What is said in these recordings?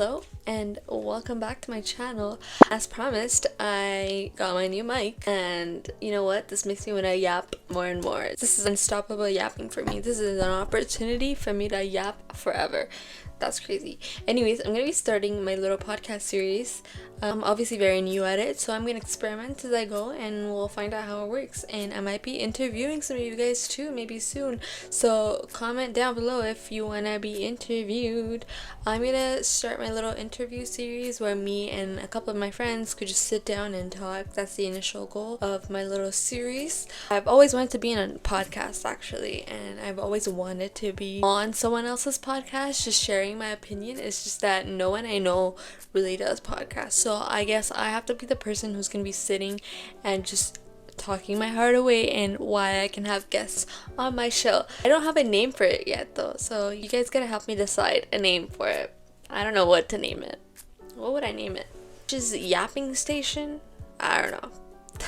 Hello and welcome back to my channel. As promised, I got my new mic and you know what? This makes me want to yap more and more. This is unstoppable yapping for me. This is an opportunity for me to yap forever. That's crazy. Anyways, I'm going to be starting my little podcast series. I'm obviously very new at it, so I'm going to experiment as I go and we'll find out how it works. And I might be interviewing some of you guys too, maybe soon. So comment down below if you want to be interviewed. I'm going to start my little interview series where me and a couple of my friends could just sit down and talk. That's the initial goal of my little series. I've always wanted to be in a podcast actually, and I've always wanted to be on someone else's podcast, just sharing my opinion. It's just that no one I know really does podcasts, so I guess I have to be the person who's gonna be sitting and just talking my heart away and why I can have guests on my show. I don't have a name for it yet though, so you guys gotta help me decide a name for it. I don't know what to name it. What would I name it? Just Yapping Station? I don't know.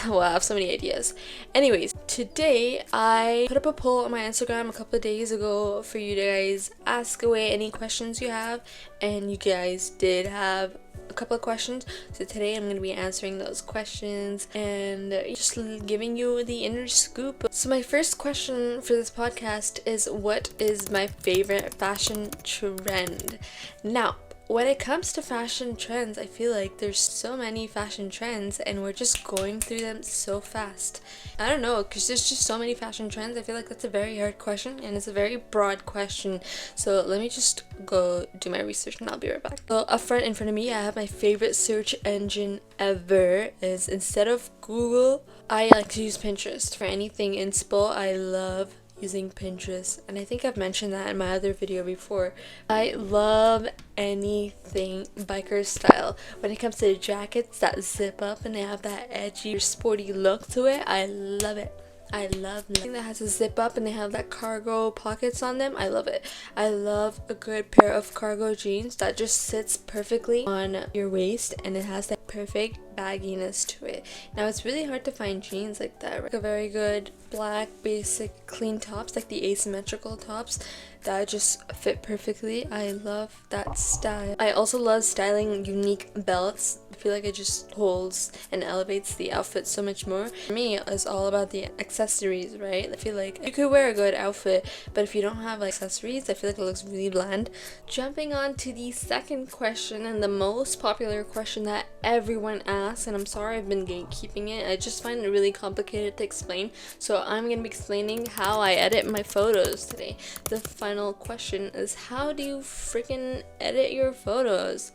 Well, I have so many ideas. Anyways, today I put up a poll on my Instagram a couple of days ago for you guys ask away any questions you have, and you guys did have a couple of questions, so today I'm going to be answering those questions and just giving you the inner scoop. So my first question for this podcast is, what is my favorite fashion trend? Now, when it comes to fashion trends, I feel like there's so many fashion trends and we're just going through them so fast. I don't know, because there's just so many fashion trends. I feel like that's a very hard question and it's a very broad question. So let me just go do my research and I'll be right back. So up front in front of me, I have my favorite search engine ever. Is instead of Google, I like to use Pinterest for anything inspo. I love using Pinterest, and I think I've mentioned that in my other video before. I love anything biker style. When it comes to jackets that zip up and they have that edgy, sporty look to it, I love it. I love anything that has a zip up and they have that cargo pockets on them. I love it. I love a good pair of cargo jeans that just sits perfectly on your waist and it has that perfect bagginess to it. Now it's really hard to find jeans like that, like a very good black basic clean tops, like the asymmetrical tops that just fit perfectly. I love that style. I also love styling unique belts. I feel like it just holds and elevates the outfit so much more. For me, it's all about the accessories, right? I feel like you could wear a good outfit, but if you don't have like accessories, I feel like it looks really bland. Jumping on to the second question and the most popular question that everyone asks, and I'm sorry I've been gatekeeping it. I just find it really complicated to explain, so I'm gonna be explaining how I edit my photos today. The final question is, how do you freaking edit your photos?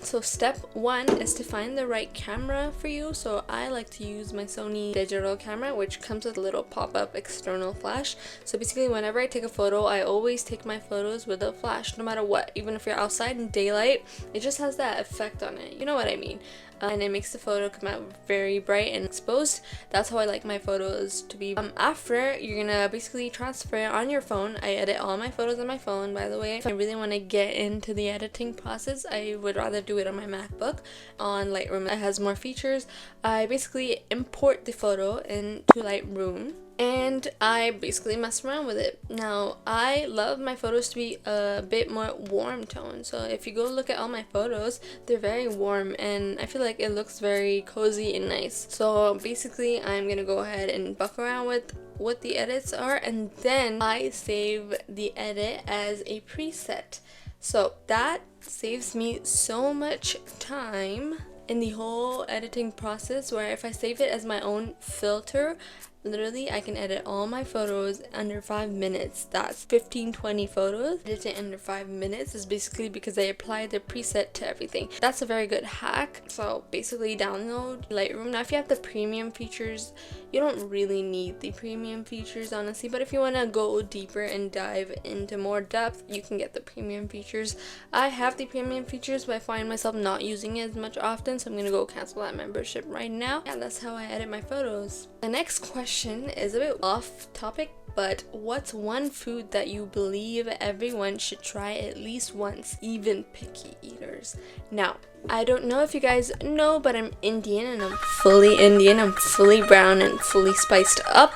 So step one is to find the right camera for you. So I like to use my Sony digital camera, which comes with a little pop-up external flash. So basically whenever I take a photo, I always take my photos with a flash, no matter what. Even if you're outside in daylight, it just has that effect on it, you know what I mean? And it makes the photo come out very bright and exposed. That's how I like my photos to be. After, you're gonna basically transfer it on your phone. I edit all my photos on my phone, by the way. If I really want to get into the editing process, I would rather do it on my MacBook. On Lightroom, it has more features. I basically import the photo into Lightroom and I basically mess around with it. Now, I love my photos to be a bit more warm tone. So if you go look at all my photos, they're very warm and I feel like it looks very cozy and nice. So basically, I'm gonna go ahead and buck around with what the edits are, and then I save the edit as a preset. So that saves me so much time in the whole editing process, where if I save it as my own filter, literally I can edit all my photos under 5 minutes. That's 15-20 photos edited under 5 minutes. Is basically because I applied the preset to everything. That's a very good hack. So basically download Lightroom. Now if you have the premium features, you don't really need the premium features honestly, but if you want to go deeper and dive into more depth, you can get the premium features. I have the premium features, but I find myself not using it as much often, so I'm gonna go cancel that membership right now. Yeah, that's how I edit my photos. The next question is a bit off topic, but what's one food that you believe everyone should try at least once, even picky eaters? Now, I don't know if you guys know, but I'm Indian and I'm fully Indian. I'm fully brown and fully spiced up.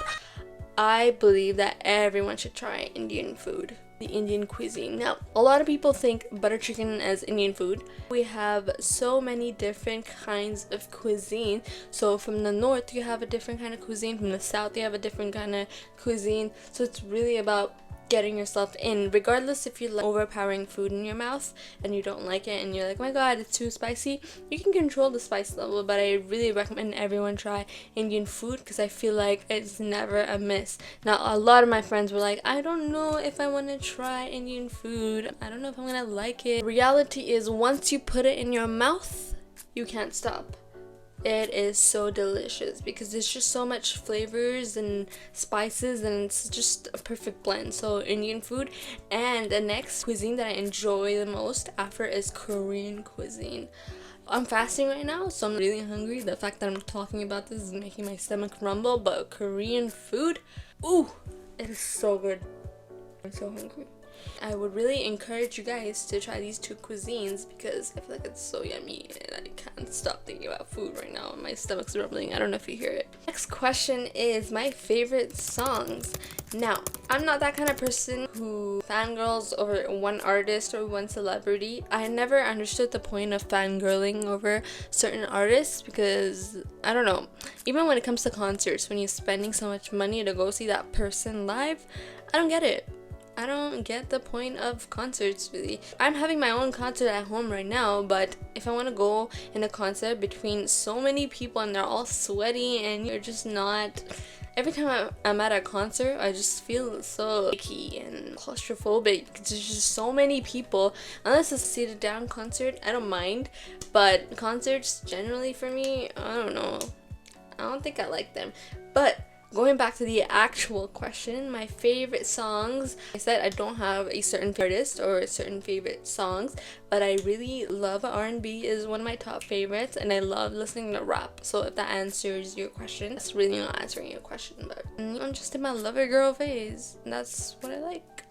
I believe that everyone should try Indian food. the Indian cuisine. Now, a lot of people think butter chicken as Indian food. We have so many different kinds of cuisine. So from the north, you have a different kind of cuisine. From the south, you have a different kind of cuisine. So it's really about getting yourself in, regardless if you like overpowering food in your mouth and you don't like it and you're like, oh my god, it's too spicy. You can control the spice level, but I really recommend everyone try Indian food because I feel like it's never a miss. Now, a lot of my friends were like, I don't know if I want to try Indian food. I don't know if I'm gonna like it. Reality is, once you put it in your mouth, you can't stop. It is so delicious because there's just so much flavors and spices, and it's just a perfect blend. So Indian food. And the next cuisine that I enjoy the most after is Korean cuisine. I'm fasting right now, so I'm really hungry. The fact that I'm talking about this is making my stomach rumble, but Korean food, ooh, it is so good. I'm so hungry. I would really encourage you guys to try these two cuisines because I feel like it's so yummy and I can't stop thinking about food right now. My stomach's rumbling. I don't know if you hear it. Next question is my favorite songs. Now, I'm not that kind of person who fangirls over one artist or one celebrity. I never understood the point of fangirling over certain artists because, I don't know, even when it comes to concerts, when you're spending so much money to go see that person live, I don't get it. I don't get the point of concerts, really. I'm having my own concert at home right now, but if I want to go in a concert between so many people and they're all sweaty and you're just not... Every time I'm at a concert, I just feel so icky and claustrophobic because there's just so many people. Unless it's a seated down concert, I don't mind, but concerts generally for me, I don't know. I don't think I like them. But going back to the actual question, my favorite songs, I said I don't have a certain artist or a certain favorite songs, but I really love R&B is one of my top favorites, and I love listening to rap. So if that answers your question, that's really not answering your question, but I'm just in my lover girl phase, and that's what I like.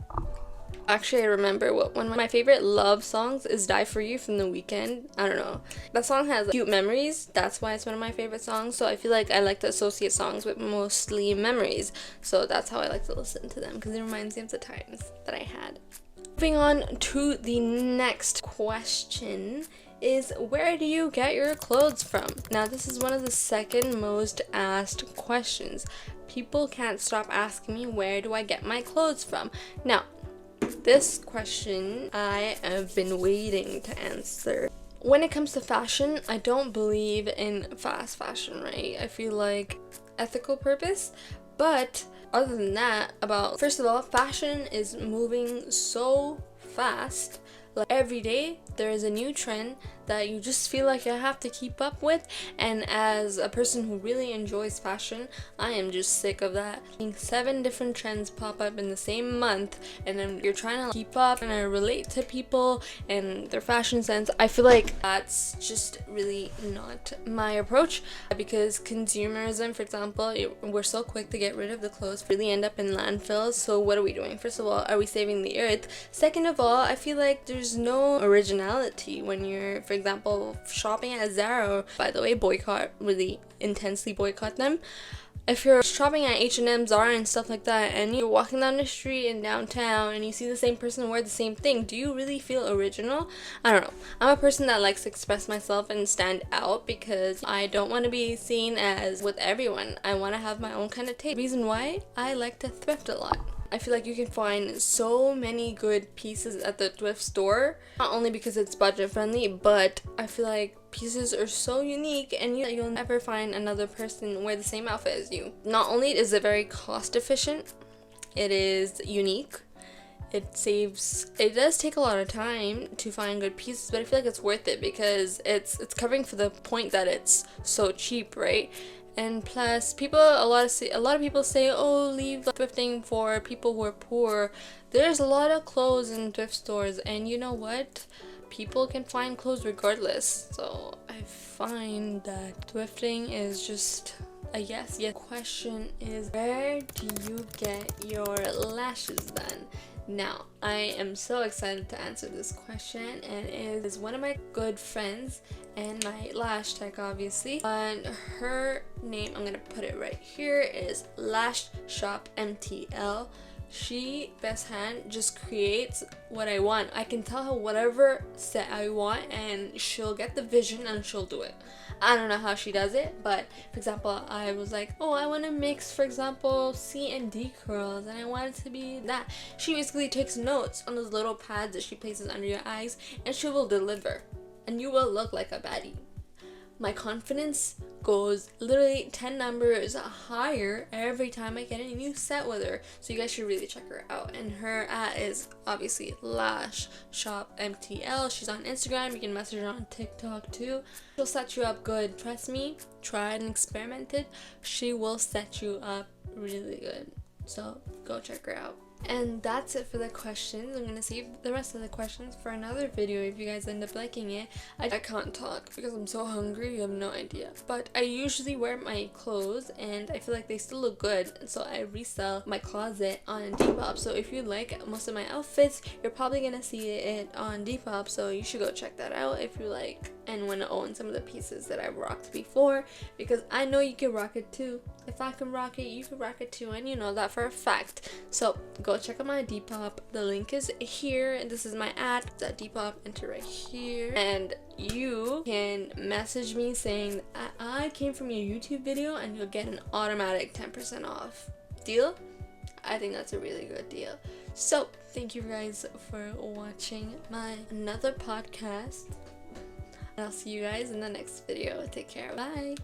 Actually, I remember one of my favorite love songs is Die For You from The Weeknd. I don't know. That song has cute memories. That's why it's one of my favorite songs. So I feel like I like to associate songs with mostly memories. So that's how I like to listen to them because it reminds me of the times that I had. Moving on to the next question is, where do you get your clothes from? Now, this is one of the second most asked questions. People can't stop asking me, where do I get my clothes from? Now, this question I have been waiting to answer. When it comes to fashion, I don't believe in fast fashion, right? I feel like ethical purpose, but other than that, first of all, fashion is moving so fast. Like every day there is a new trend that you just feel like you have to keep up with, and as a person who really enjoys fashion, I am just sick of that. Seeing 7 different trends pop up in the same month, and then you're trying to keep up and relate to people and their fashion sense. I feel like that's just really not my approach, because consumerism, for example, we're so quick to get rid of the clothes, really end up in landfills. So what are we doing? First of all, are we saving the earth? Second of all, I feel like there's no originality when you're, for example, shopping at Zara. By the way, really intensely boycott them. If you're shopping at H&M, Zara and stuff like that, and you're walking down the street in downtown and you see the same person wear the same thing, do you really feel original? I don't know. I'm a person that likes to express myself and stand out because I don't want to be seen as with everyone. I want to have my own kind of taste. Reason why I like to thrift a lot. I feel like you can find so many good pieces at the thrift store, not only because it's budget friendly, but I feel like pieces are so unique and you'll never find another person wear the same outfit as you. Not only is it very cost efficient, it is unique. It does take a lot of time to find good pieces, but I feel like it's worth it because it's covering for the point that it's so cheap, right? And plus, a lot of people say, oh, leave thrifting for people who are poor. There's a lot of clothes in thrift stores, and you know what? People can find clothes regardless. So I find that thrifting is just a yes. Question is, where do you get your lashes done? Now, I am so excited to answer this question, and it is one of my good friends and my lash tech, obviously. And her name, I'm gonna put it right here, is Lashop.mtl. She, best hand, just creates what I want. I can tell her whatever set I want and she'll get the vision and she'll do it. I don't know how she does it, but for example, I was like, oh, I want to mix, for example, C and D curls, and I want it to be that. She basically takes notes on those little pads that she places under your eyes, and she will deliver, and you will look like a baddie. My confidence goes literally 10 numbers higher every time I get a new set with her. So you guys should really check her out. And her is obviously Lashop.mtl. She's on Instagram. You can message her on TikTok too. She'll set you up good. Trust me, tried and experimented. She will set you up really good. So go check her out. And that's it for the questions. I'm gonna save the rest of the questions for another video if you guys end up liking it. I can't talk because I'm so hungry, you have no idea. But I usually wear my clothes and I feel like they still look good, and so I resell my closet on Depop. So if you like most of my outfits, you're probably gonna see it on Depop, so you should go check that out if you like and want to own some of the pieces that I've rocked before, because I know you can rock it too. If I can rock it, you can rock it too, and you know that for a fact. So go check out my Depop. The link is here, and this is my ad. That Depop, enter right here, and you can message me saying I came from your YouTube video, and you'll get an automatic 10% off. Deal? I think that's a really good deal. So thank you guys for watching my another podcast. I'll see you guys in the next video. Take care. Bye.